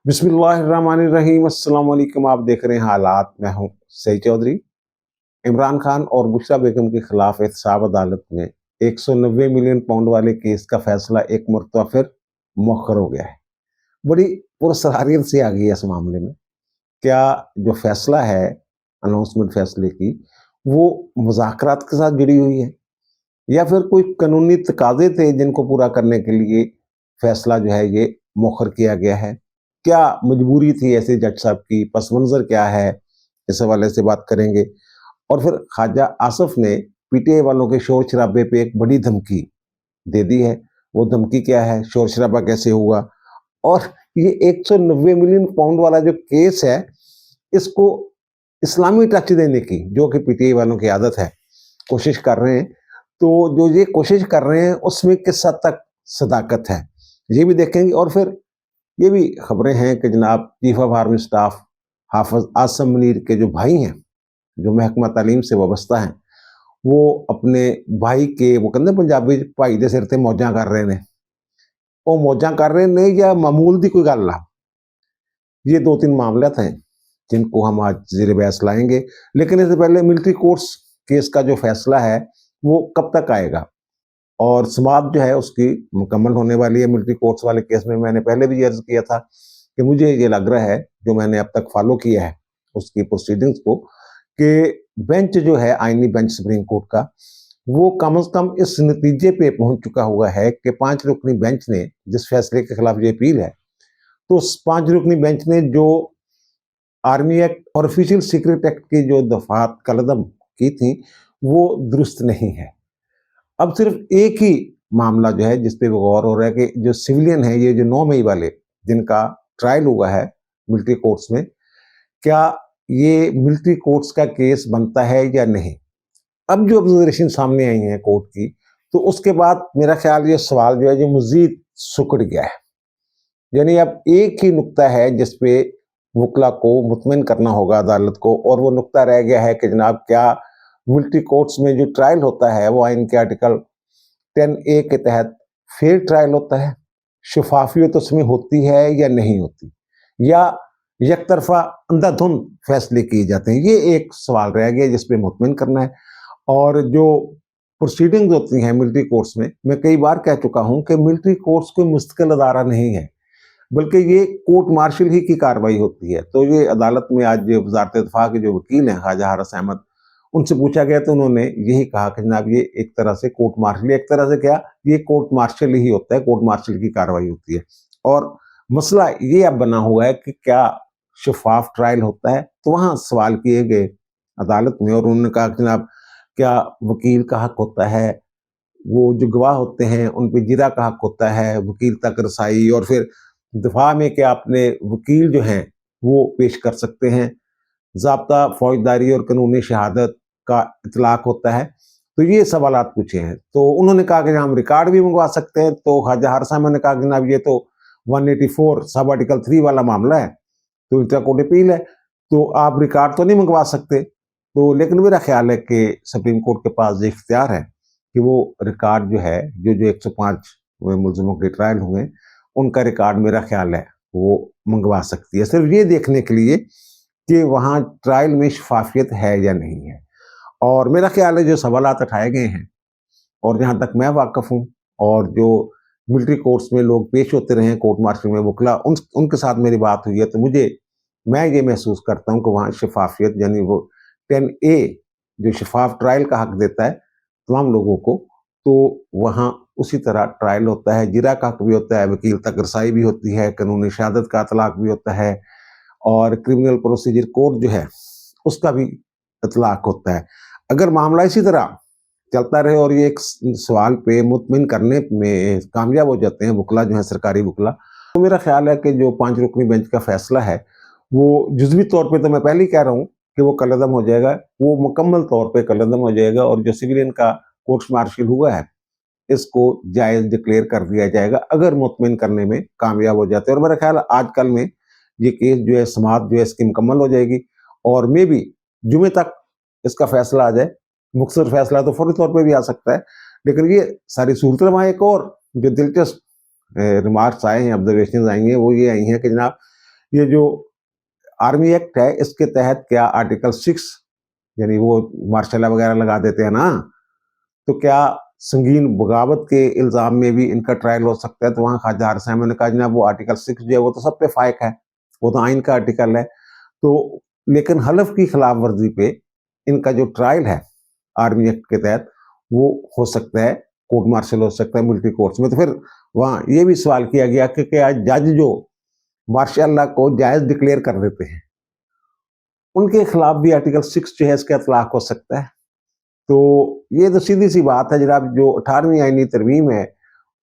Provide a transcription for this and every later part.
बिस्मिल्लाहिर्रहमानिर्रहीम। अस्सलाम वालेकुम। आप देख रहे हैं हालात। मैं हूं सईद चौधरी। इमरान खान और बुशरा बेगम के खिलाफ एहतसाब अदालत में 190 मिलियन पाउंड वाले केस का फैसला एक मरतबा फिर मौखर हो गया है। बड़ी पुरसरारियत से आ गई है इस मामले में। क्या जो फैसला है अनाउंसमेंट फैसले की, वो मुज़ाकरात के साथ जुड़ी हुई है या फिर कोई कानूनी तकाजे थे जिनको पूरा करने के लिए फैसला जो है ये मौखर किया गया है? क्या मजबूरी थी ऐसे जज साहब की? पस मंज़र क्या है? इस हवाले से बात करेंगे। और फिर ख्वाजा आसिफ ने पीटीआई वालों के शोर शराबे पे एक बड़ी धमकी दे दी है। वो धमकी क्या है? शोर शराबा कैसे हुआ? और ये 190 मिलियन पाउंड वाला जो केस है, इसको इस्लामी टच देने की, जो कि पीटीआई वालों की आदत है, कोशिश कर रहे हैं। तो जो ये कोशिश कर रहे हैं उसमें किस हद तक सदाकत है, ये भी देखेंगे। और फिर ये भी खबरें हैं कि जनाब चीफ ऑफ आर्मी स्टाफ हाफिज आसम मुनीर के जो भाई हैं, जो महकमा तालीम से वाबस्ता हैं, वो अपने भाई के, वो कहते पंजाबी भाई दे सिर ते मौजां कर रहे हैं। वो मौजां कर रहे ने या मामूल दी कोई गल आ? ये 2-3 मामले हैं जिनको हम आज ज़ेरे बहस लाएंगे। लेकिन इससे पहले मिलिट्री कोर्ट्स केस का जो फैसला है वो कब तक आएगा, और समाअत जो है उसकी मुकम्मल होने वाली है। मिलिट्री कोर्ट्स वाले केस में मैंने पहले भी अर्ज किया था कि मुझे ये लग रहा है, जो मैंने अब तक फॉलो किया है उसकी प्रोसीडिंग्स को, कि बेंच जो है आईनी बेंच सुप्रीम कोर्ट का, वो कम अज कम इस नतीजे पे पहुंच चुका हुआ है कि 5 रुकनी बेंच ने जिस फैसले के खिलाफ ये अपील है, तो उस 5 रुकनी बेंच ने जो आर्मी एक्ट और ऑफिशियल सीक्रेट एक्ट की जो दफात कलदम की थी, वो दुरुस्त नहीं है। अब सिर्फ एक ही मामला जो है जिस पे गौर हो रहा है कि जो सिविलियन है, ये जो 9 मई वाले जिनका ट्रायल हुआ है मिलिट्री कोर्ट्स में, क्या ये मिलिट्री कोर्ट्स का केस बनता है या नहीं? अब जो ऑब्जर्वेशन सामने आई है कोर्ट की, तो उसके बाद मेरा ख्याल ये सवाल जो है जो मजीद सुकड़ गया है। यानी अब एक ही नुक्ता है जिस पे वकला को मुतमिन करना होगा अदालत को, और वो नुक्ता रह गया है कि जनाब क्या मिलिट्री कोर्ट्स में जो ट्रायल होता है वो आइन के आर्टिकल 10A के तहत फेयर ट्रायल होता है, शफाफियत उसमें होती है या नहीं होती, या एक तरफा अंधाधुंध फैसले किए जाते हैं? ये एक सवाल रह गया जिस पे मुतमिन करना है। और जो प्रोसीडिंग्स होती हैं मिलिट्री कोर्ट्स में, मैं कई बार कह चुका हूं कि मिलिट्री कोर्ट्स कोई मुस्तकिल अदारा नहीं है, बल्कि ये कोर्ट मार्शल ही की कार्रवाई होती है। तो ये अदालत में आज वजारत दिफा के जो वकील हैं ख्वाजा हारिस अहमद, उनसे पूछा गया तो उन्होंने यही कहा कि जनाब ये एक तरह से कोर्ट मार्शल, एक तरह से क्या, ये कोर्ट मार्शल ही होता है, कोर्ट मार्शल की कार्रवाई होती है। और मसला ये अब बना हुआ है कि क्या शफाफ ट्रायल होता है? तो वहाँ सवाल किए गए अदालत में, और उन्होंने कहा कि जनाब क्या वकील का हक होता है, वो जो गवाह होते हैं उन पर जिरा का हक होता है, वकील तक रसाई, और फिर दिफा में क्या अपने वकील जो हैं वो पेश कर सकते हैं, ज़ाब्ता फौजदारी और कानूनी शहादत का इतलाक होता है। तो ये सवालात पूछे हैं। तो उन्होंने कहा कि हम रिकॉर्ड भी मंगवा सकते हैं। तो ख्वाजा हारिस अहमद ने कहा कि जनाब ये तो 184 सब आर्टिकल 3 वाला मामला है, तो इंटर कोर्ट अपील है, तो आप रिकॉर्ड तो नहीं मंगवा सकते। तो लेकिन मेरा ख्याल है कि सुप्रीम कोर्ट के पास ये इख्तियार है कि वो रिकॉर्ड जो है, जो 105 मुलजमों के ट्रायल हुए, उनका रिकॉर्ड मेरा ख्याल है वो मंगवा सकती है, सिर्फ ये देखने के लिए कि वहाँ ट्रायल में शफाफियत है या नहीं है। और मेरा ख्याल है जो सवालात उठाए गए हैं, और जहाँ तक मैं वाकिफ हूँ, और जो मिलिट्री कोर्ट्स में लोग पेश होते रहे हैं कोर्ट मार्शल में, वकला उनके साथ मेरी बात हुई है, तो मैं ये महसूस करता हूँ कि वहाँ शफाफियत, यानी वो 10A जो शफाफ ट्रायल का हक देता है तमाम लोगों को, तो वहाँ उसी तरह ट्रायल होता है, जिरा का हक भी होता है, वकील तक रसाई भी होती है, कानूनी शहादत का इतलाक भी होता है, और क्रिमिनल प्रोसीजर कोड जो है उसका भी इतलाक होता है। अगर मामला इसी तरह चलता रहे और ये एक सवाल पे मुतमिन करने में कामयाब हो जाते हैं वकला जो है, सरकारी वकला, तो मेरा ख्याल है कि जो 5 रुकनी बेंच का फैसला है वो जुज़वी तौर पे, तो मैं पहले ही कह रहा हूँ कि वो कलअदम हो जाएगा, वो मुकम्मल तौर पे कलअदम हो जाएगा, और जो सिविलियन का कोर्ट मार्शल हुआ है इसको जायज़ डिक्लेयर कर दिया जाएगा अगर मुतमिन करने में कामयाब हो जाते हैं। और मेरा ख्याल आजकल में ये केस जो है, समाअत जो है इसकी मुकम्मल हो जाएगी, और मे भी जुमे तक इसका फैसला आ जाए। मुख्तसर फैसला तो फौरी तौर पे भी आ सकता है, लेकिन ये सारी सूरत। वहाँ एक और जो दिलचस्प रिमार्क्स आए हैं, ऑब्जर्वेशन आई हैं, वो ये आई हैं कि जनाब یہ جو آرمی ایکٹ ہے اس کے تحت کیا آرٹیکل 6 یعنی وہ مارشل وغیرہ لگا دیتے ہیں نا، تو کیا سنگین بغاوت کے الزام میں بھی ان کا ٹرائل ہو سکتا ہے؟ تو وہاں خواجہ حارث احمد نے کہا جناب وہ آرٹیکل 6 جو ہے وہ تو سب پہ فائق ہے، وہ تو آئین کا آرٹیکل ہے، تو لیکن حلف کی خلاف ورزی پہ ان کا جو ٹرائل ہے آرمی ایکٹ کے تحت وہ ہو سکتا ہے، کورٹ مارشل ہو سکتا ہے ملٹری کورٹس میں۔ تو پھر وہاں یہ بھی سوال کیا گیا کہ کیا جج جو مارشاء اللہ کو جائز ڈکلیئر کر دیتے ہیں ان کے خلاف بھی آرٹیکل 6 جو ہے اس کا اطلاق ہو سکتا ہے؟ تو یہ تو سیدھی سی بات ہے جناب، جو 18ویں آئینی ترمیم ہے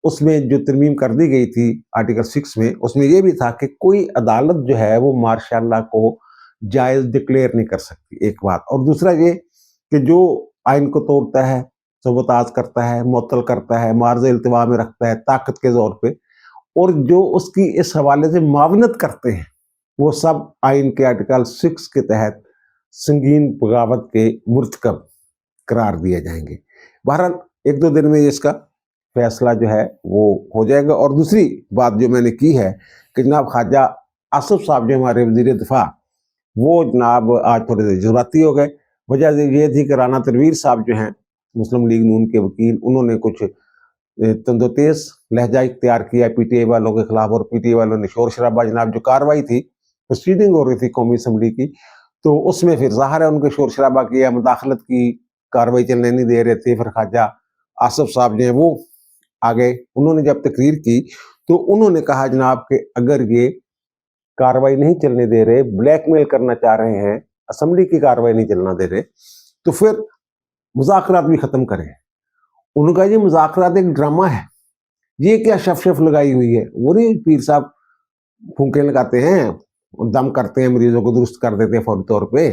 اس میں جو ترمیم کر دی گئی تھی آرٹیکل 6 میں، اس میں یہ بھی تھا کہ کوئی عدالت جو ہے وہ مارشاء اللہ کو جائز ڈکلیئر نہیں کر سکتی، ایک بات، اور دوسرا یہ کہ جو آئین کو توڑتا ہے، سبوتاژ کرتا ہے، معطل کرتا ہے، معارض التوا میں رکھتا ہے طاقت کے زور پہ، اور جو اس کی اس حوالے سے معاونت کرتے ہیں وہ سب آئین کے آرٹیکل 6 کے تحت سنگین بغاوت کے مرتکب قرار دیے جائیں گے۔ بہرحال 1-2 دن میں اس کا فیصلہ جو ہے وہ ہو جائے گا۔ اور دوسری بات جو میں نے کی ہے کہ جناب خواجہ آصف صاحب جو ہمارے وزیر دفاع، وہ جناب آج تھوڑے سے جراتی ہو گئے۔ وجہ یہ تھی کہ رانا تنویر صاحب جو ہیں مسلم لیگ نون کے وکیل، انہوں نے کچھ تند و تیز لہجہ اختیار کیا پی ٹی آئی والوں کے خلاف، اور پی ٹی آئی والوں نے شور شرابہ، جناب جو کاروائی تھی پروسیڈنگ ہو رہی تھی قومی اسمبلی کی، تو اس میں پھر ظاہر ہے ان کے شور شرابہ کیا، مداخلت کی، کاروائی چلنے نہیں دے رہے تھے۔ پھر خواجہ آصف صاحب جو ہیں وہ آگے، انہوں نے جب تقریر کی تو انہوں نے کہا جناب کہ اگر یہ کاروائی نہیں چلنے دے رہے، بلیک میل کرنا چاہ رہے ہیں، اسمبلی کی کاروائی نہیں چلنا دے رہے، تو پھر مذاکرات بھی ختم کریں۔ انہوں نے کہا یہ مذاکرات ایک ڈرامہ ہے، یہ کیا شف لگائی ہوئی ہے، وہ نہیں پیر صاحب پھونکے لگاتے ہیں، دم کرتے ہیں، مریضوں کو درست کر دیتے ہیں فوری طور پہ،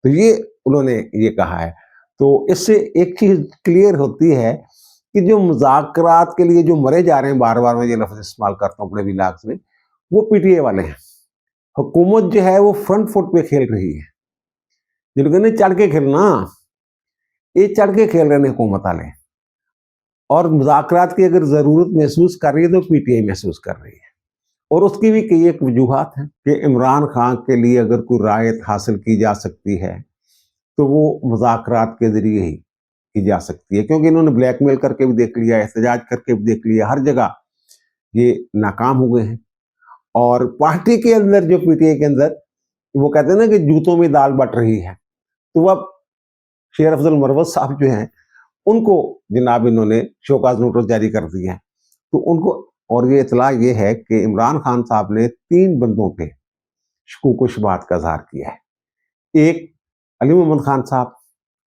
تو یہ انہوں نے یہ کہا ہے۔ تو اس سے ایک چیز کلیئر ہوتی ہے کہ جو مذاکرات کے لیے جو مرے جا رہے ہیں، بار بار میں یہ لفظ استعمال کرتا ہوں اپنے ولاگز میں، وہ پی ٹی اے والے ہیں۔ حکومت جو ہے وہ فرنٹ فٹ پہ کھیل رہی ہے، جن کو نہیں چڑھ کے کھیلنا، یہ چڑھ کے کھیل رہے ہیں حکومت والے، اور مذاکرات کی اگر ضرورت محسوس کر رہی ہے تو پی ٹی آئی محسوس کر رہی ہے۔ اور اس کی بھی کئی ایک وجوہات ہیں کہ عمران خان کے لیے اگر کوئی رعایت حاصل کی جا سکتی ہے تو وہ مذاکرات کے ذریعے ہی کی جا سکتی ہے، کیونکہ انہوں نے بلیک میل کر کے بھی دیکھ لیا، احتجاج کر کے بھی دیکھ لیا، ہر جگہ یہ ناکام ہو گئے ہیں۔ اور پارٹی کے اندر جو پی ٹی آئی کے اندر وہ کہتے ہیں نا کہ جوتوں میں دال بٹ رہی ہے، تو اب شیر افضل مروت صاحب جو ہیں ان کو جناب انہوں نے شوکاز نوٹس جاری کر دی ہے، تو ان کو، اور یہ اطلاع یہ ہے کہ عمران خان صاحب نے 3 بندوں پہ شکوک و شبہات کا اظہار کیا ہے۔ ایک علی محمد خان صاحب،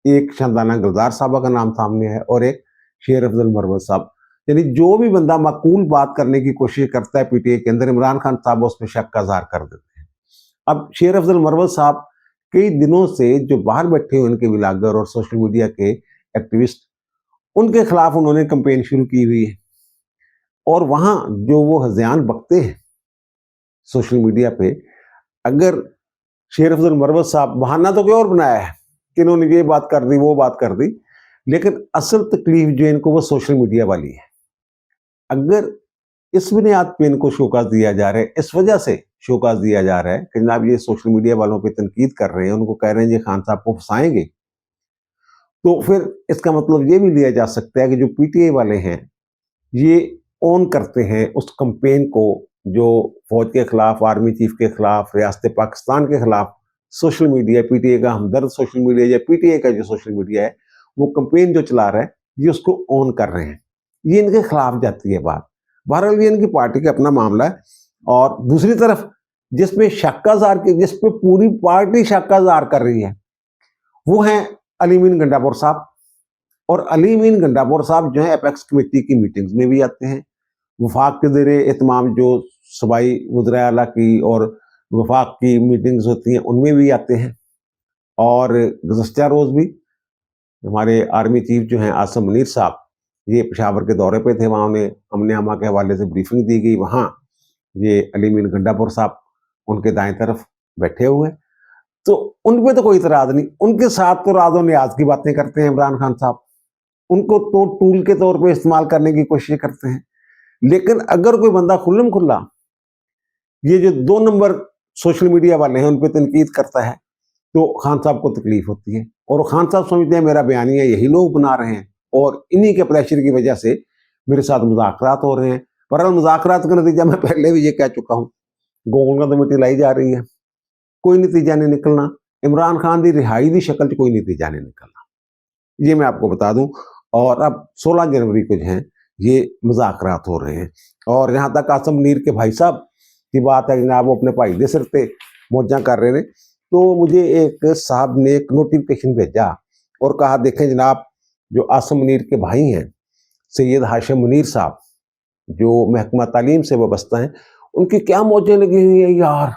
ایک شمدانہ گلزار صاحبہ کا نام سامنے ہے، اور ایک شیر افضل مروت صاحب، یعنی جو بھی بندہ معقول بات کرنے کی کوشش کرتا ہے پی ٹی آئی کے اندر، عمران خان صاحب اس پہ شک کا اظہار کر دیتے ہیں۔ اب شیر افضل مروت صاحب کئی دنوں سے جو باہر بیٹھے ہوئے ان کے ولاگر اور سوشل میڈیا کے ایکٹیوسٹ، ان کے خلاف انہوں نے کمپین شروع کی ہوئی ہے، اور وہاں جو وہ ہذیان بکتے ہیں سوشل میڈیا پہ، اگر شیر افضل مروت صاحب، بہانہ تو کوئی اور بنایا ہے کہ انہوں نے یہ بات کر دی وہ بات کر دی، لیکن اصل تکلیف جو ان کو وہ سوشل میڈیا والی ہے۔ اگر اس بنیاد پہ ان کو شوکاز دیا جا رہا ہے، اس وجہ سے شوکاز دیا جا رہا ہے کہ جناب یہ سوشل میڈیا والوں پہ تنقید کر رہے ہیں، ان کو کہہ رہے ہیں یہ خان صاحب کو پھنسائیں گے، تو پھر اس کا مطلب یہ بھی لیا جا سکتا ہے کہ جو پی ٹی آئی والے ہیں یہ اون کرتے ہیں اس کمپین کو جو فوج کے خلاف، آرمی چیف کے خلاف، ریاست پاکستان کے خلاف social media, P T I کا ہمدرد سوشل میڈیا یا پی ٹی آئی کا جو سوشل میڈیا ہے وہ کمپین جو چلا رہا ہے، یہ اس کو اون کر رہے ہیں، یہ ان کے خلاف جاتی ہے بات۔ بہرحال یہ ان کی پارٹی کا اپنا معاملہ ہے۔ اور دوسری طرف جس پہ شک کا اظہار کی، جس پہ پوری پارٹی شک کا اظہار کر رہی ہے، وہ ہیں علی امین گنڈاپور صاحب۔ اور علی امین گنڈاپور صاحب جو ہیں اپیکس کمیٹی کی میٹنگز میں بھی آتے ہیں، وفاق کے زیر اہتمام جو صوبائی وزراء اعلیٰ کی اور وفاق کی میٹنگز ہوتی ہیں ان میں بھی آتے ہیں، اور گزشتہ روز بھی ہمارے آرمی چیف جو ہیں عاصم منیر صاحب یہ پشاور کے دورے پہ تھے، وہاں انہیں امن امہ کے حوالے سے بریفنگ دی گئی، وہاں یہ علی امین گنڈاپور صاحب ان کے دائیں طرف بیٹھے ہوئے ہیں، تو ان پہ تو کوئی اعتراض نہیں، ان کے ساتھ تو راز و نیاز کی باتیں کرتے ہیں عمران خان صاحب، ان کو تو ٹول کے طور پہ استعمال کرنے کی کوشش کرتے ہیں۔ لیکن اگر کوئی بندہ کھلم کھلا ये जो 2 नंबर सोशल मीडिया वाले हैं उन पे तनकीद करता है तो खान साहब को तकलीफ होती है, और खान साहब समझते हैं मेरा बयानिया यही लोग बना रहे हैं और इन्हीं के प्रेशर की वजह से मेरे साथ मुज़ाकरात हो रहे हैं। बहरहाल मुज़ाकरात का नतीजा मैं पहले भी ये कह चुका हूँ, गोल तो मिट्टी लाई जा रही है, कोई नतीजा नहीं निकलना। इमरान खान की रिहाई की शक्ल कोई नतीजा नहीं निकलना, ये मैं आपको बता दूं। और अब 16 जनवरी को जो है ये मुज़ाकरात हो रहे हैं, और यहाँ तक आसम मुनीर के भाई साहब की बात है जनाब, वो अपने भाई दे सिर पे मौजा कर रहे हैं। तो मुझे एक साहब ने एक नोटिफिकेशन भेजा और कहा देखें जनाब, जो आसम मुनीर के भाई हैं सैयद हाशिम मुनीर साहब जो महकमा तालीम से वाबस्ता हैं, उनकी क्या मौजें लगी हुई है यार।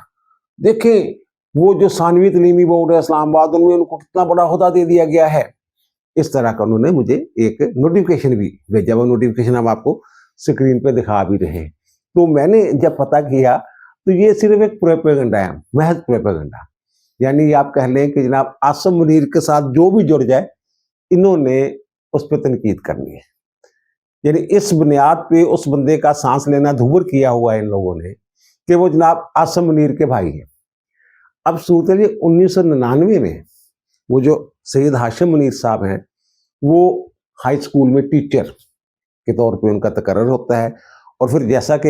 देखें वो जो सानवी तलीमी बोर्ड है इस्लामाबाद, उनमें उनको कितना बड़ा ओहदा दे दिया गया है। इस तरह का उन्होंने मुझे एक नोटिफिकेशन भी भेजा, वो नोटिफिकेशन हम आपको स्क्रीन पे दिखा भी रहे हैं। तो मैंने जब पता किया तो ये सिर्फ एक प्रोपेगेंडा है, महज प्रोपेगेंडा। यानी आप कह लें कि जनाब आसम मुनीर के साथ जो भी जुड़ जाए इन्होंने उस पर तनकीद करनी है। यानी इस बुनियाद पे उस बंदे का सांस लेना दूभर किया हुआ है इन लोगों ने कि वो जनाब आसम मुनीर के भाई हैं। अब सूरत 1999 में वो जो सैयद हाशिम मुनीर साहब हैं वो हाई स्कूल में टीचर के तौर पे उनका तकर्रर होता है, और फिर जैसा कि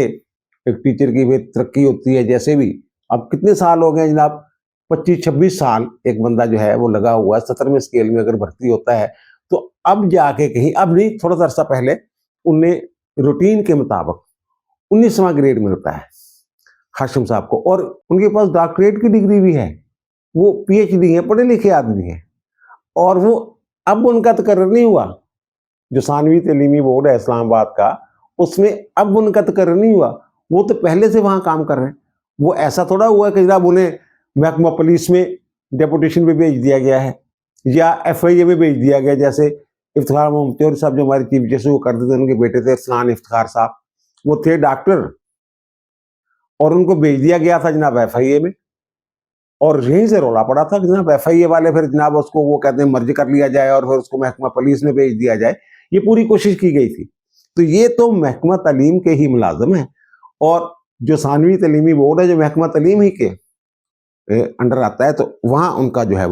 एक टीचर की भी तरक्की होती है, जैसे भी अब कितने साल हो गए जनाब, 25-26 साल एक बंदा जो है वो लगा हुआ है 17वें स्केल में अगर भर्ती होता है, तो अब जाके कहीं, अब नहीं थोड़ा सा अर्सा पहले उन्हें रूटीन के मुताबिक 19वां ग्रेड मिलता है हाशिम साहब को, और उनके पास डॉक्टरेट की डिग्री भी है, वो PhD है, पढ़े लिखे आदमी है। और वो अब उनका तकर्रर नहीं हुआ, जो सानवी तलीमी बोर्ड है इस्लामाबाद का, उसमें अब उनका तकर्रर नहीं हुआ, वो तो पहले से वहां काम कर रहे हैं। वो ऐसा थोड़ा हुआ कि जनाब उन्हें महकमा पुलिस में डेपुटेशन पे भेज दिया गया है या FIA में भेज दिया गया, जैसे इफ्तिखार मोहम्मद साहब जो हमारे चीफ जस्टिस वो करते थे, उनके बेटे थे इफ्तिखार इफ्तिखार साहब, वो थे डॉक्टर और उनको भेज दिया गया था जनाब FIA में, और यहीं से रोला पड़ा था कि जनाब FIA वाले फिर जनाब उसको वो कहते हैं मर्ज कर लिया जाए और फिर उसको महकमा पुलिस में भेज दिया जाए, ये पूरी कोशिश की गई थी। तो ये तो महकमा तालीम के ही मुलाजम है, और जो सानवी तलीमी बोर्ड है जो महकमा तालीम ही के अंडर आता है, तो वहाँ उनका जो है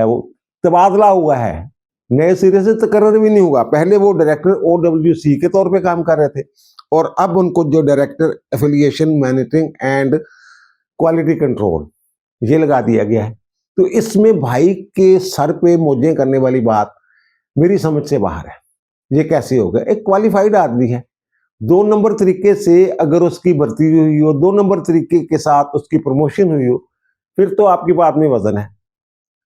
वो तबादला हुआ है, नए सिरे से तकर्रर भी नहीं हुआ। पहले वो डायरेक्टर OWC के तौर पे काम कर रहे थे, और अब उनको जो director affiliation monitoring and quality control ये लगा दिया गया है। तो इसमें भाई के सर पे मौजें करने वाली बात मेरी समझ से बाहर है। ये कैसे होगा? एक क्वालिफाइड आदमी है, 2 नंबर तरीके से अगर उसकी भर्ती हुई हो, 2 नंबर तरीके के साथ उसकी प्रमोशन हुई हो, फिर तो आपकी बात में वजन है।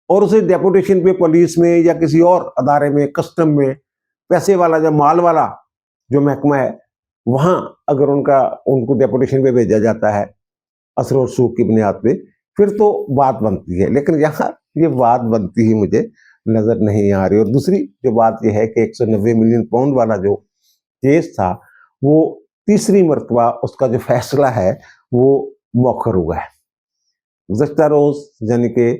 और उसे डेपुटेशन पे पुलिस में या किसी और अदारे में, कस्टम में, पैसे वाला या माल वाला जो महकमा है वहां अगर उनको डेपुटेशन पे भेजा जाता है असर और सूख की बुनियाद पे, फिर तो बात बनती है। लेकिन यहाँ ये बात बनती ही मुझे नजर नहीं आ रही। और दूसरी जो बात यह है कि 190 मिलियन पाउंड वाला जो केस था वो तीसरी मरतबा उसका जो फैसला है वो मौखर हुआ है। गुज़श्ता रोज यानी कि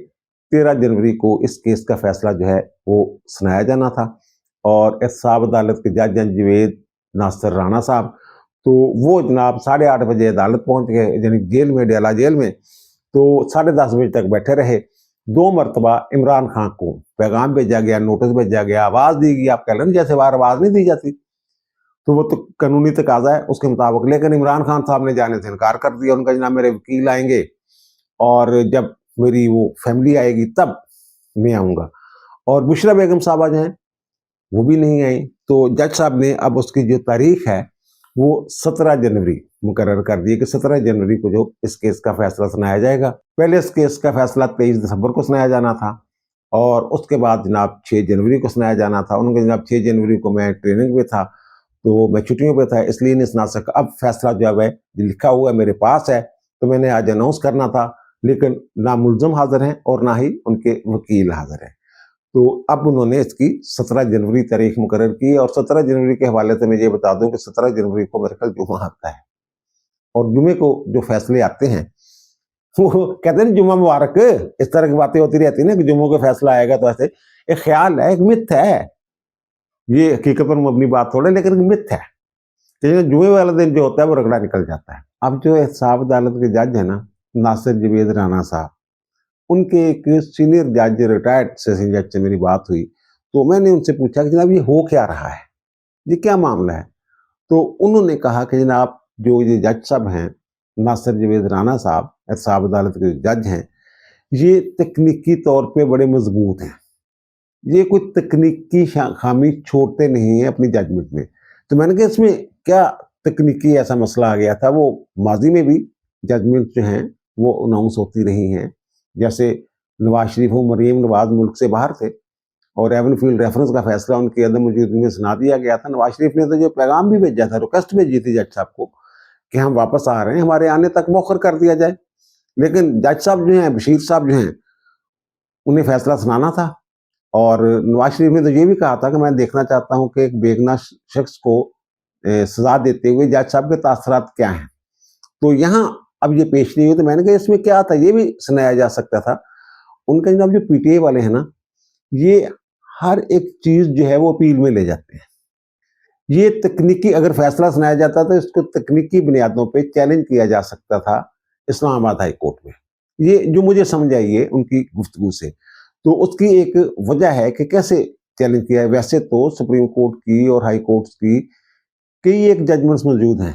13 जनवरी को इस केस का फैसला जो है वो सुनाया जाना था, और एहतसाब अदालत के जज जवेद नासिर राणा साहब, तो वो जनाब 8:30 बजे अदालत पहुंच गए, यानी जेल में, डेला जेल में। तो 10:30 बजे तक बैठे रहे। 2 मरतबा इमरान खान को पैगाम भेजा गया, नोटिस भेजा गया, आवाज़ दी गई। आप कह लें जैसे बार आवाज़ नहीं दी जाती, तो वो तो कानूनी तकाजा है उसके मुताबिक। लेकिन इमरान खान साहब ने जाने से इनकार कर दिया। उनका जनाब मेरे वकील आएंगे और जब मेरी वो फैमिली आएगी तब मैं आऊँगा। और बुशरा बेगम साहबा जो हैं वो भी नहीं आई। तो जज साहब ने अब उसकी जो तारीख है वो 17 जनवरी मुकर्रर कर दी कि 17 जनवरी को जो इस केस का फैसला सुनाया जाएगा। पहले इस केस का फैसला 23 दिसंबर को सुनाया जाना था, और उसके बाद जनाब 6 जनवरी को सुनाया जाना था। उनके जनाब 6 जनवरी को मैं ट्रेनिंग पे था, तो मैं छुट्टियों पे था, इसलिए नहीं सुना सका। अब फैसला जो है लिखा हुआ मेरे पास है, तो मैंने आज अनाउंस करना था, लेकिन ना मुलजम हाजिर हैं और ना ही उनके वकील हाजिर हैं। तो अब उन्होंने इसकी 17 जनवरी तारीख मुकर्रर की। और 17 जनवरी के हवाले से मैं ये बता दूं कि 17 जनवरी को मेरे ख्याल जुमा आता है, और जुमे को जो फैसले आते हैं वो कहते हैं जुमा मुबारक, इस तरह की बातें होती रहती है ना कि जुम्मों का फैसला आएगा। तो ऐसे एक ख्याल है, एक मिथ है, ये हकीकत पर मबनी बात थोड़ा, लेकिन मिथ है कि जुमे वाला दिन जो होता है वो रगड़ा निकल जाता है। अब जो एहतसाब अदालत के जज है ना, नासिर जवेद राना साहब, उनके एक सीनियर जज, रिटायर्ड सेशन जज से मेरी बात हुई, तो मैंने उनसे पूछा कि जनाब ये हो क्या रहा है, ये क्या मामला है? तो उन्होंने कहा कि जनाब जो ये जज साहब हैं, नासिर जवेद राना साहब, एहतसाब अदालत के जज हैं, ये तकनीकी तौर पे बड़े मजबूत हैं। ये कोई तकनीकी खामी छोड़ते नहीं हैं अपनी जजमेंट में। तो मैंने कहा इसमें क्या तकनीकी ऐसा मसला आ गया था? वो माजी में भी जजमेंट जो हैं वो अनाउंस होती रही हैं, जैसे नवाज शरीफ और मरीम नवाज मुल्क से बाहर थे और एवनफील्ड रेफरेंस का फैसला उनकी अदम मौजूदगी में सुना दिया गया था। नवाज शरीफ ने तो जो पैगाम भी भेजा था, रिक्वेस्ट भेजी थी जज साहब को कि हम वापस आ रहे हैं, हमारे आने तक मौखर कर दिया जाए, लेकिन जज साहब जो हैं, बशीर साहब जो हैं, उन्हें फैसला सुनाना था। और नवाज शरीफ ने तो ये भी कहा था कि मैं देखना चाहता हूं कि एक बेगुनाह शख्स को सजा देते हुए जज साहब के तासरात क्या हैं। तो यहाँ अब ये पेश नहीं हुई, तो मैंने कहा इसमें क्या था, ये भी सुनाया जा सकता था। उनका जनाब जो पीटीआई वाले हैं ना, ये हर एक चीज जो है वो अपील में ले जाते हैं। ये तकनीकी अगर फैसला सुनाया जाता तो इसको तकनीकी बुनियादों पे चैलेंज किया जा सकता था इस्लामाबाद हाई कोर्ट में। ये जो मुझे समझ आई है उनकी गुफ्तगू से, तो उसकी एक वजह है कि कैसे चैलेंज किया है। वैसे तो सुप्रीम कोर्ट की और हाई कोर्ट की कई एक जजमेंट्स मौजूद हैं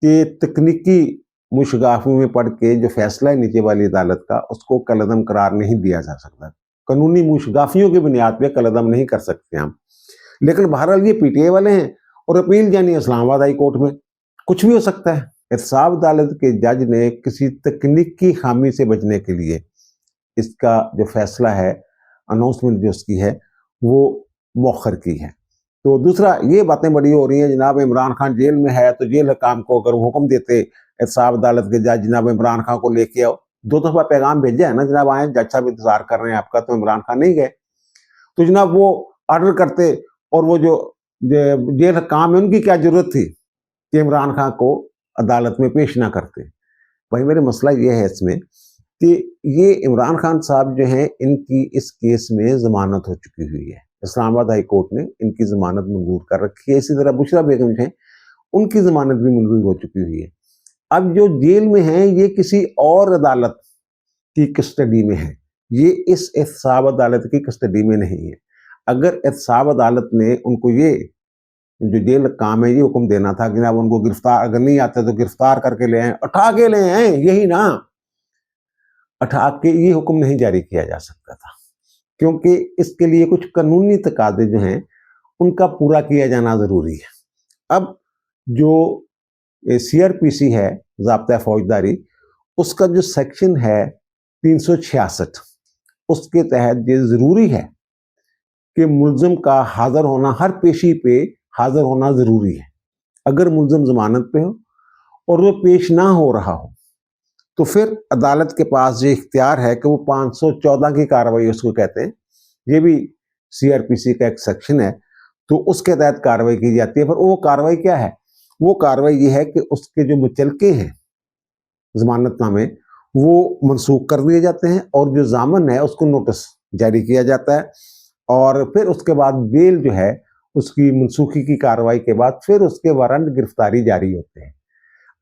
कि तकनीकी मुशगाफी में पढ़ के जो फैसला है नीचे वाली अदालत का, उसको कलअदम करार नहीं दिया जा सकता। कानूनी मुशगाफियों की बुनियाद पे कलअदम नहीं कर सकते हम। लेकिन बहरहाल ये पीटीआई वाले हैं और अपील जानी इस्लामाबाद हाई कोर्ट में, कुछ भी हो सकता है। एहतसाब अदालत के जज ने किसी तकनीकी खामी से बचने के लिए इसका जो फैसला है, अनाउंसमेंट जो उसकी है, वो मौखर की है। तो दूसरा ये बातें बड़ी हो रही हैं, जनाब इमरान खान जेल में है तो जेल हकाम को अगर हुक्म देते एहतसाब अदालत के जज, जनाब इमरान खान को लेके आओ, 2 दफा पैगाम भेजा है ना, जनाब आए जज साहब इंतजार कर रहे हैं आपका, तो इमरान खान नहीं गए, तो जनाब वो ऑर्डर करते और वो जो जेल हकाम है उनकी क्या जरूरत थी कि इमरान खान को अदालत में पेश ना करते। भाई मेरे मसला ये है इसमें कि ये इमरान खान साहब जो हैं, इनकी इस केस में जमानत हो चुकी हुई है, इस्लामाबाद हाई कोर्ट ने इनकी जमानत मंजूर कर रखी है। इसी तरह बुशरा बेगम जो हैं, उनकी जमानत भी मंजूर हो चुकी हुई है। अब जो जेल में हैं ये किसी और अदालत की कस्टडी में है, ये इस एहतसाब अदालत की कस्टडी में नहीं है। अगर एहतसाब अदालत ने उनको ये जो जेल काम है ये हुक्म देना था कि जनाब उनको गिरफ्तार, अगर नहीं आते तो गिरफ्तार करके ले आए, उठा के ले आए, यही ना, उठा के, ये हुक्म नहीं जारी किया जा सकता था, क्योंकि इसके लिए कुछ कानूनी तकादे जो हैं उनका पूरा किया जाना जरूरी है। अब जो सीआरपीसी है, ज़ाब्ता फौजदारी, उसका जो सेक्शन है 366, उसके तहत ये जरूरी है कि मुल्जिम का हाजिर होना, हर पेशी पे हाजिर होना जरूरी है। अगर मुल्जिम जमानत पे हो और वो पेश ना हो रहा हो, तो फिर अदालत के पास ये इख्तियार है कि वो 514 की कार्रवाई उसको कहते हैं, ये भी सीआरपीसी का एक सेक्शन है, तो उसके तहत कार्रवाई की जाती है। पर वो कार्रवाई क्या है? वो कार्रवाई ये है कि उसके जो मुचलके हैं जमानतनामे, वो मनसूख कर दिए जाते हैं और जो जामन है उसको नोटिस जारी किया जाता है, और फिर उसके बाद बेल जो है उसकी मनसूखी की कार्रवाई के बाद फिर उसके वारंट गिरफ्तारी जारी होते हैं।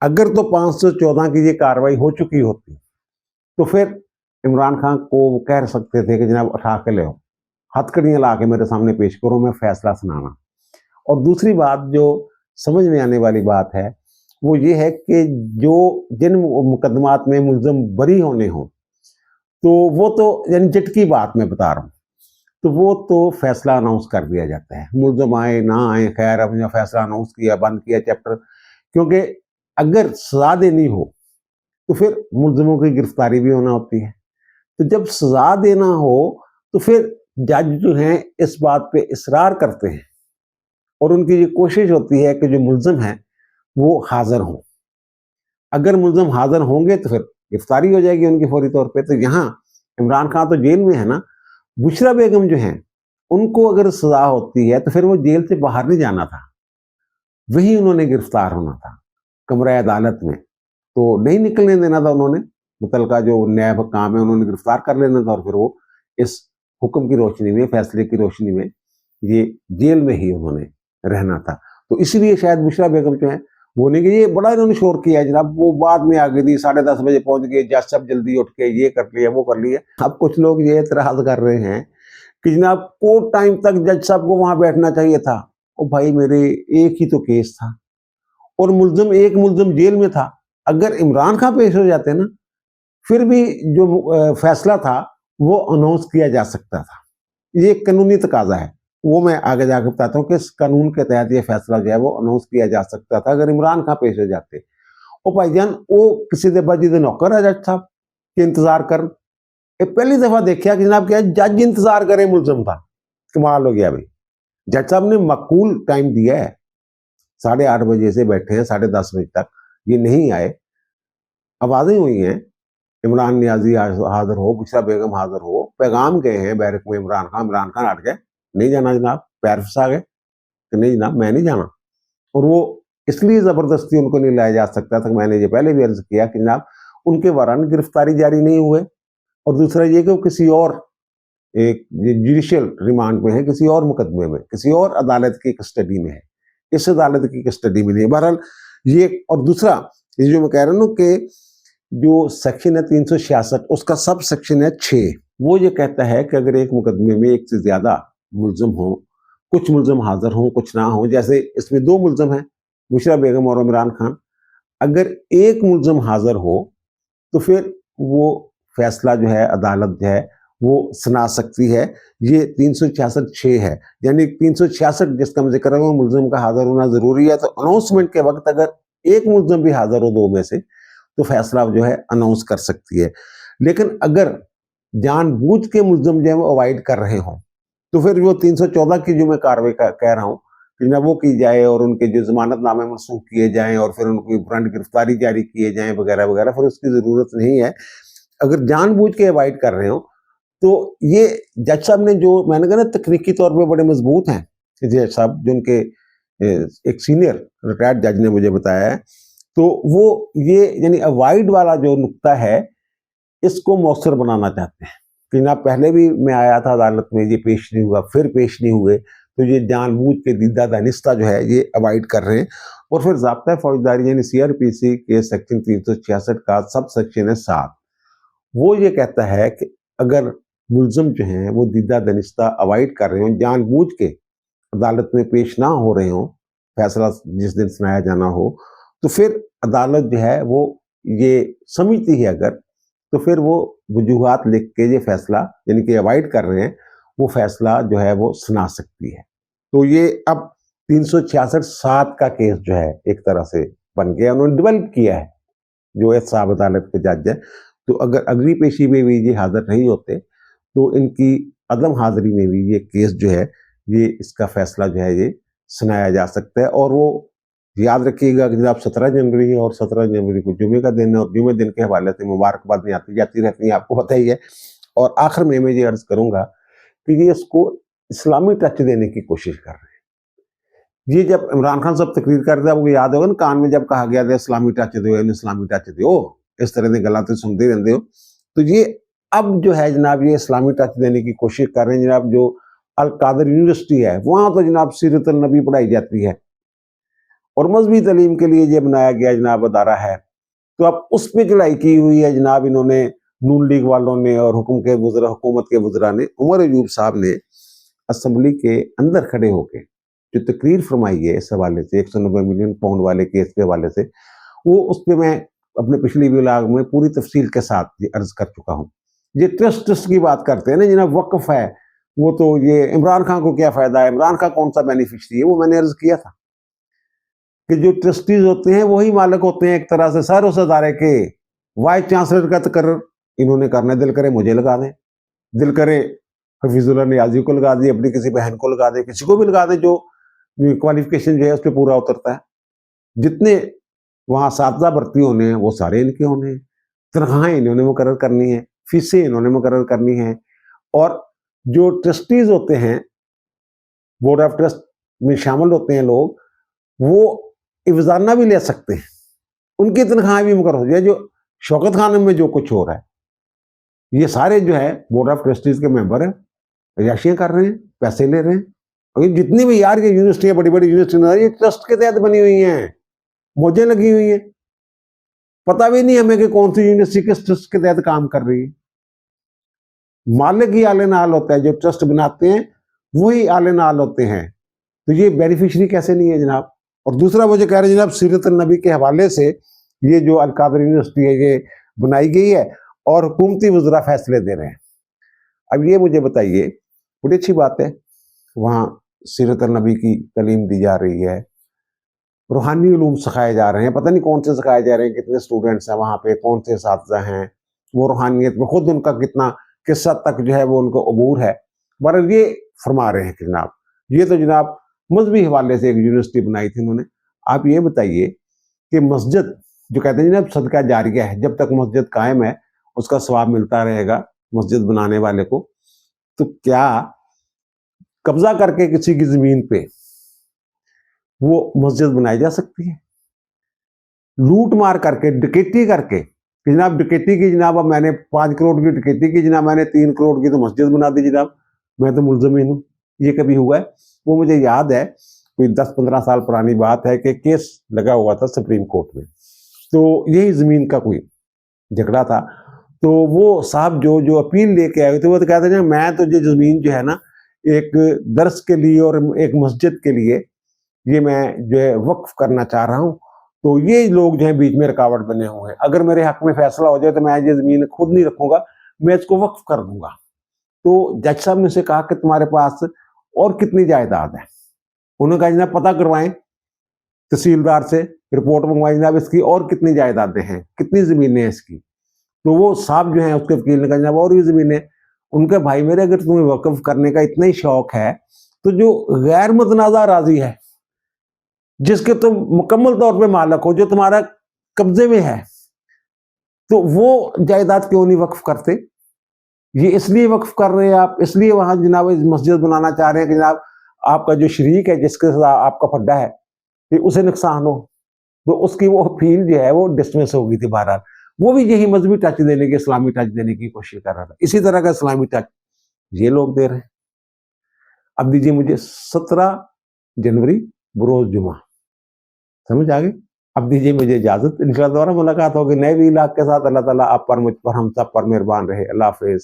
अगर तो 514 की ये कार्रवाई हो चुकी होती तो फिर इमरान खान को वो कह सकते थे कि जनाब उठा के ले आओ, हथकड़ियाँ ला के मेरे सामने पेश करो, मैं फैसला सुनाना। और दूसरी बात जो समझ में आने वाली बात है वो ये है कि जो जिन मुकदमात में मुल्ज़म बरी होने हों, तो वो तो यानी झटकी बात मैं बता रहा हूँ, तो वो तो फैसला अनाउंस कर दिया जाता है, मुल्ज़म आए ना आए, खैर अपना फैसला अनाउंस किया, बंद किया चैप्टर। क्योंकि अगर सजा देनी हो तो फिर मुल्ज़मों की गिरफ्तारी भी होना होती है, तो जब सजा देना हो तो फिर जज जो हैं इस बात पे इसरार करते हैं और उनकी ये कोशिश होती है कि जो मुल्ज़म हैं वो हाजिर हों। अगर मुल्ज़म हाजिर होंगे तो फिर गिरफ्तारी हो जाएगी उनकी फौरी तौर पे। तो यहाँ इमरान खान तो जेल में है ना, बुशरा बेगम जो हैं उनको अगर सजा होती है तो फिर वो जेल से बाहर नहीं जाना था, वही उन्होंने गिरफ्तार होना था कमरा अदालत में, तो नहीं निकलने देना था उन्होंने, मुतलका जो नैब काम है उन्होंने गिरफ्तार कर लेना था और फिर वो इस हुक्म की रोशनी में, फैसले की रोशनी में ये जेल में ही उन्होंने रहना था। तो इसीलिए शायद बुशरा बेगम जो है وہ نہیں کہ یہ بڑا انہوں نے شور کیا ہے جناب, وہ بعد میں آ گئی تھی, 10:30 بجے پہنچ گئے, جج صاحب جلدی اٹھ کے یہ کر لیا وہ کر لیا. اب کچھ لوگ یہ اعتراض کر رہے ہیں کہ جناب کورٹ ٹائم تک جج صاحب کو وہاں بیٹھنا چاہیے تھا. او بھائی میرے, ایک ہی تو کیس تھا اور ایک ملزم جیل میں تھا. اگر عمران خان پیش ہو جاتے نا, پھر بھی جو فیصلہ تھا وہ اناؤنس کیا جا سکتا تھا. یہ ایک قانونی تقاضا ہے, وہ میں آگے جا کے بتاتا ہوں کہ اس قانون کے تحت یہ فیصلہ جو ہے وہ اناؤنس کیا جا سکتا تھا اگر عمران خان پیش ہو جاتے. او بھائی جان, وہ کسی دے بجی دے نوکر ہے جج صاحب کہ انتظار کر. پہلی دفعہ دیکھا کہ جناب کیا جج انتظار کرے ملزم تھا. کمال ہو گیا بھائی. جج صاحب نے معقول ٹائم دیا ہے, 8:30 بجے سے بیٹھے ہیں 10:30 بجے تک, یہ نہیں آئے. آوازیں ہوئی ہیں عمران نیازی حاضر ہو, بشرا بیگم حاضر ہو, پیغام گئے ہیں بیرک میں عمران خان ہٹ گئے, نہیں جانا جناب, پیر پھنسا گئے کہ نہیں جناب میں نہیں جانا. اور وہ اس لیے زبردستی ان کو نہیں لایا جا سکتا تھا, میں نے یہ پہلے بھی عرض کیا کہ جناب ان کے وارنٹ گرفتاری جاری نہیں ہوئے, اور دوسرا یہ کہ وہ کسی اور ایک جوڈیشل ریمانڈ میں ہے, کسی اور مقدمے میں, کسی اور عدالت کی کسٹڈی میں ہے, اس عدالت کی کسٹڈی میں نہیں. بہرحال یہ, اور دوسرا یہ جو میں کہہ رہا ہوں کہ جو سیکشن ہے 366 اس کا سب سیکشن ہے 6, وہ یہ کہتا ہے کہ اگر ایک مقدمے میں ایک سے زیادہ ملزم ہوں, کچھ ملزم حاضر ہوں کچھ نہ ہوں, جیسے اس میں 2 ملزم ہیں بشرا بیگم اور عمران خان, اگر ایک ملزم حاضر ہو تو پھر وہ فیصلہ جو ہے عدالت جو ہے وہ سنا سکتی ہے. یہ 366(6) ہے, یعنی 366 جس کا میں ذکر رہا ہوں ملزم کا حاضر ہونا ضروری ہے. تو اناؤنسمنٹ کے وقت اگر ایک ملزم بھی حاضر ہو 2 میں سے تو فیصلہ جو ہے اناؤنس کر سکتی ہے. لیکن اگر جان بوجھ کے ملزم جو ہے وہ اوائڈ کر رہے ہوں تو پھر وہ 314 کی جو میں کاروائی کہہ رہا ہوں کہ نہ وہ کی جائے اور ان کے جو ضمانت نامے منسوخ کیے جائیں اور پھر ان کی وارنٹ گرفتاری جاری کیے جائیں وغیرہ وغیرہ, پھر اس کی ضرورت نہیں ہے. اگر جان بوجھ کے اوائڈ کر رہے ہوں تو یہ جج صاحب نے جو میں نے کہا نا تکنیکی طور پہ بڑے مضبوط ہیں جج صاحب, جن کے ایک سینئر ریٹائرڈ جج نے مجھے بتایا ہے, تو وہ یہ یعنی اوائڈ والا جو نقطہ ہے اس کو مؤثر بنانا چاہتے ہیں کہ نہ پہلے بھی میں آیا تھا عدالت میں, یہ پیش نہیں ہوا, پھر پیش نہیں ہوئے, تو یہ جان بوجھ کے دیدہ دانستہ جو ہے یہ اوائڈ کر رہے ہیں. اور پھر ضابطۂ فوجداری یعنی CRPC کے سیکشن 366 کا سب سیکشن ہے 7, وہ یہ کہتا ہے کہ اگر ملزم جو ہیں وہ دیدہ دانستہ اوائڈ کر رہے ہوں, جان بوجھ کے عدالت میں پیش نہ ہو رہے ہوں, فیصلہ جس دن سنایا جانا ہو, تو پھر عدالت جو ہے وہ یہ سمجھتی ہے اگر, تو پھر وہ وجوہات لکھ کے یہ فیصلہ یعنی کہ اوائڈ کر رہے ہیں وہ فیصلہ جو ہے وہ سنا سکتی ہے. تو یہ اب 366(7) کا کیس جو ہے ایک طرح سے بن گیا, انہوں نے ڈیولپ کیا ہے جو احتساب عدالت کے جج ہے. تو اگر اگلی پیشی میں بھی یہ حاضر نہیں ہوتے تو ان کی عدم حاضری میں بھی یہ کیس جو ہے یہ اس کا فیصلہ جو ہے یہ سنایا جا سکتا ہے. اور وہ یاد رکھیے گا کہ جب 17 جنوری ہے اور 17 جنوری کو جمعے کا دن ہے, اور جمعے دن کے حوالے سے مبارکبادیں آتی جاتی رہتی ہیں, آپ کو پتہ ہی ہے. اور آخر میں یہ عرض کروں گا کہ یہ اس کو اسلامی ٹچ دینے کی کوشش کر رہے ہیں. یہ جب عمران خان صاحب تقریر کرتے ہیں, آپ کو یاد ہوگا نا کان میں جب کہا گیا تھا اسلامی ٹچ دو, اسلامی ٹچ دو, اس طرح کی غلطی سنتے رہتے ہو, تو یہ اب جو ہے جناب یہ اسلامی ٹچ دینے کی کوشش کر رہے ہیں. جناب جو القادر یونیورسٹی ہے وہاں تو جناب سیرت النبی پڑھائی جاتی ہے اور مذہبی تعلیم کے لیے یہ بنایا گیا جناب ادارہ ہے, تو اب اس پہ چڑھائی کی ہوئی ہے جناب انہوں نے, نون لیگ والوں نے اور حکومت کے وزراء نے. عمر ایوب صاحب نے اسمبلی کے اندر کھڑے ہو کے جو تقریر فرمائی ہے اس حوالے سے 190 ملین پاؤنڈ والے کیس کے حوالے سے, وہ اس پہ میں اپنے پچھلی ولاگ میں پوری تفصیل کے ساتھ یہ عرض کر چکا ہوں. یہ ٹرسٹ کی بات کرتے ہیں نا جناب, وقف ہے وہ, تو یہ عمران خان کو کیا فائدہ ہے, عمران خان کون سا بینیفیشری ہے, وہ میں نے عرض کیا تھا کہ جو ٹرسٹیز ہوتے ہیں وہی مالک ہوتے ہیں ایک طرح سے سر اس ادارے کے. وائس چانسلر کا تقرر انہوں نے کرنا, دل کرے مجھے لگا دیں, دل کرے حفیظ اللہ نیازی کو لگا دیں, اپنی کسی بہن کو لگا دیں, کسی کو بھی لگا دیں جو کوالیفیکیشن جو ہے اس پہ پورا اترتا ہے. جتنے وہاں اساتذہ بھرتی ہونے ہیں وہ سارے ان کے ہونے ہیں, تنخواہیں انہوں نے مقرر کرنی ہے, فیسیں انہوں نے مقرر کرنی ہے. اور جو ٹرسٹیز ہوتے ہیں بورڈ آف ٹرسٹ میں شامل ہوتے ہیں لوگ, وہ افزانہ بھی لے سکتے ہیں, ان کی تنخواہیں بھی مقرر ہو جائے. جو شوکت خانہ میں جو کچھ ہو رہا ہے یہ سارے جو ہے بورڈ آف ٹرسٹیز کے ممبر ہیں, عیاشیاں کر رہے ہیں, پیسے لے رہے ہیں. اور جتنی بھی یار یہ یونیورسٹیاں بڑی بڑی یونیورسٹیاں یہ ٹرسٹ کے تحت بنی ہوئی ہیں, मौजें लगी हुई हैं, पता भी नहीं हमें कि कौन सी यूनिवर्सिटी किस ट्रस्ट के तहत काम कर रही है। मालिक ही आले नाल होता है, जो ट्रस्ट बनाते हैं वही आले नाल होते हैं, तो ये बेनिफिशरी कैसे नहीं है जनाब। और दूसरा मुझे कह रहे हैं जनाब सीरत नबी के हवाले से ये जो अल कादर यूनिवर्सिटी है ये बनाई गई है और हुकूमती वज़रा फैसले दे रहे हैं। अब ये मुझे बताइए, बड़ी अच्छी बात है, वहाँ सीरत नबी की तालीम दी जा रही है, रूहानी उलूम सिखाए जा रहे हैं, पता नहीं कौन से सिखाए जा रहे हैं, कितने स्टूडेंट्स हैं वहाँ पे, कौन से असातिज़ा हैं, वो रूहानियत में खुद उनका कितना किस हद तक जो है वो उनको अबूर है। पर ये फरमा रहे हैं कि जनाब ये तो जनाब मजहबी हवाले से एक यूनिवर्सिटी बनाई थी उन्होंने। आप ये बताइए कि मस्जिद जो कहते हैं जनाब सदका जारिया है, जब तक मस्जिद कायम है उसका सवाब मिलता रहेगा मस्जिद बनाने वाले को, तो क्या कब्जा करके किसी की जमीन पे वो मस्जिद बनाई जा सकती है? लूट मार करके, डकैती करके कि जनाब डकैती की जनाब अब मैंने 5 करोड़ की डकैती की जनाब, मैंने 3 करोड़ की तो मस्जिद बना दी जनाब, मैं तो मुलजमीन हूँ। ये कभी हुआ है? वो मुझे याद है, कोई 10-15 साल पुरानी बात है कि केस लगा हुआ था सुप्रीम कोर्ट में, तो यही ज़मीन का कोई झगड़ा था, तो वो साहब जो अपील लेके आए थे वो तो कहते हैं मैं तो ये ज़मीन जो है ना एक दर्स के लिए और एक मस्जिद के लिए ये मैं जो है वक्फ करना चाह रहा हूँ, तो ये लोग जो है बीच में रुकावट बने हुए हैं, अगर मेरे हक में फैसला हो जाए तो मैं ये ज़मीन खुद नहीं रखूंगा, मैं इसको वक्फ कर दूंगा। तो जज साहब ने से कहा कि तुम्हारे पास और कितनी जायदाद है? उन्होंने कहा जनाब पता करवाएं तहसीलदार से, रिपोर्ट मंगवाई जनाब इसकी और कितनी जायदादें हैं, कितनी ज़मीनें हैं इसकी। तो वो साहब जो है उसके वकील ने कहा जनाब और भी ज़मीनें। उनके भाई मेरे अगर तुम्हें वक्फ करने का इतना ही शौक है तो जो गैर मुतनाज़ा राजी है, जिसके तुम मुकम्मल तौर पे मालिक हो, जो तुम्हारा कब्जे में है, तो वो जायदाद क्यों नहीं वक्फ करते? ये इसलिए वक्फ कर रहे हैं आप, इसलिए वहां जनाब मस्जिद बनाना चाह रहे हैं कि जनाब आपका जो शरीक है जिसके साथ आपका फड्डा है कि उसे नुकसान हो, तो उसकी वो अपील जो है वो डिसमिस हो गई थी। बहरहाल वो भी यही मजहबी टच देने की, इस्लामी टच देने की कोशिश कर रहा था, इसी तरह का इस्लामी टच ये लोग दे रहे हैं। अब दीजिए मुझे 17 जनवरी बरोज जुमा, समझ आ गई? अब दीजिए मुझे इजाजत, इंशाअल्लाह दोबारा मुलाकात होगी नए भी इलाके के साथ। अल्लाह ताला आप पर, मुझ पर, हम सब पर मेहरबान रहे। अल्लाह हाफिज।